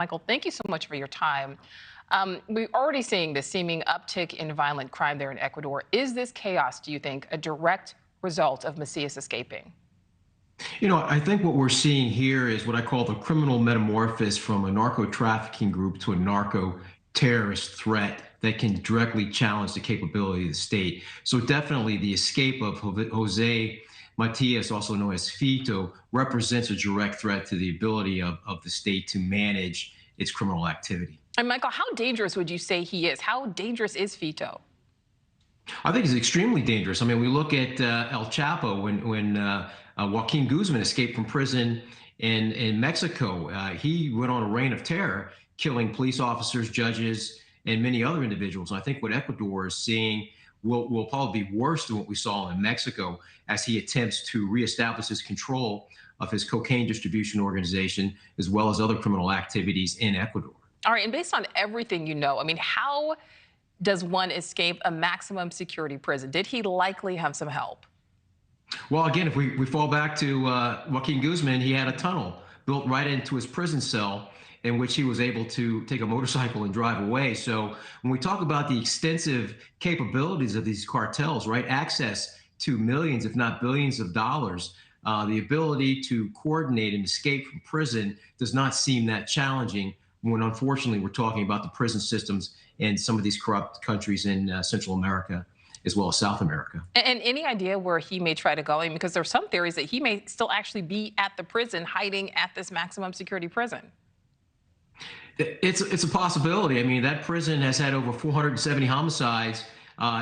Michael, thank you so much for your time. We're already seeing the seeming uptick in violent crime there in Ecuador. Is this chaos, do you think, a direct result of Macias escaping? I think what we're seeing here is what I call the criminal metamorphosis from a narco-trafficking group to a narco-terrorist threat that can directly challenge the capability of the state. So definitely the escape of Jose Matias, also known as Fito, represents a direct threat to the ability of the state to manage its criminal activity. And Michael, how dangerous would you say he is? How dangerous is Fito? I think it's extremely dangerous. I mean, we look at El Chapo when Joaquin Guzman escaped from prison in Mexico. He went on a reign of terror, killing police officers, judges, and many other individuals. And I think what Ecuador is seeing will probably be worse than what we saw in Mexico as he attempts to reestablish his control of his cocaine distribution organization, as well as other criminal activities in Ecuador. All right, and based on everything you know, I mean, how does one escape a maximum security prison? Did he likely have some help? Well, again, if we fall back to Joaquin Guzman, he had a tunnel built right into his prison cell in which he was able to take a motorcycle and drive away. So when we talk about the extensive capabilities of these cartels, right, access to millions, if not billions of dollars, the ability to coordinate and escape from prison does not seem that challenging when, unfortunately, we're talking about the prison systems in some of these corrupt countries in Central America as well as South America. And any idea where he may try to go? I mean, because there's some theories that he may still actually be at the prison, hiding at this maximum security prison. It's a possibility. I mean, that prison has had over 470 homicides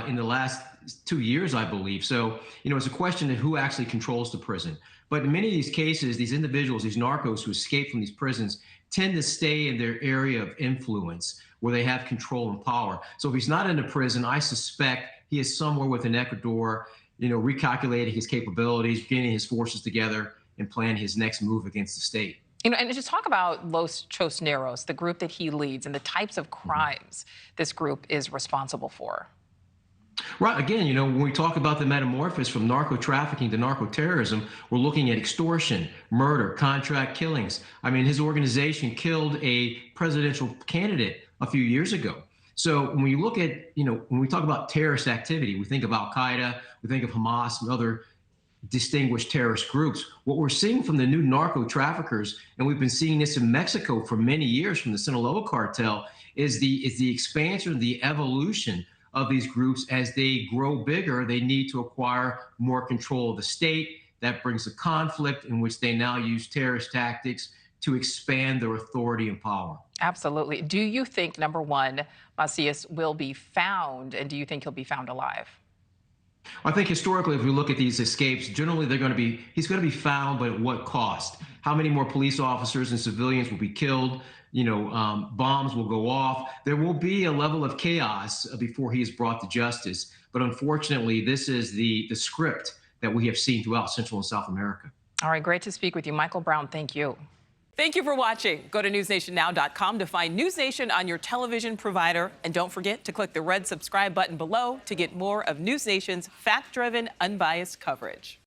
in the last 2 years, I believe. So, it's a question of who actually controls the prison. But in many of these cases, these individuals, these narcos who escape from these prisons, tend to stay in their area of influence where they have control and power. So if he's not in the prison, I suspect he is somewhere within Ecuador, recalculating his capabilities, getting his forces together, and planning his next move against the state. And just talk about Los Chosneros, the group that he leads, and the types of crimes this group is responsible for. Right. Again, when we talk about the metamorphosis from narco-trafficking to narco-terrorism, we're looking at extortion, murder, contract killings. I mean, his organization killed a presidential candidate a few years ago. So when we look at, when we talk about terrorist activity, we think of Al-Qaeda, we think of Hamas and other distinguished terrorist groups. What we're seeing from the new narco traffickers, and we've been seeing this in Mexico for many years from the Sinaloa cartel, is the expansion, the evolution of these groups. As they grow bigger, they need to acquire more control of the state. That brings a conflict in which they now use terrorist tactics to expand their authority and power. Absolutely. Do you think, number one, Macias will be found, and do you think he'll be found alive? I think historically, if we look at these escapes, generally he's going to be found, but at what cost? How many more police officers and civilians will be killed? Bombs will go off. There will be a level of chaos before he is brought to justice. But unfortunately, this is the script that we have seen throughout Central and South America. All right, great to speak with you. Michael Brown, thank you. Thank you for watching. Go to newsnationnow.com to find News Nation on your television provider. And don't forget to click the red subscribe button below to get more of News Nation's fact-driven, unbiased coverage.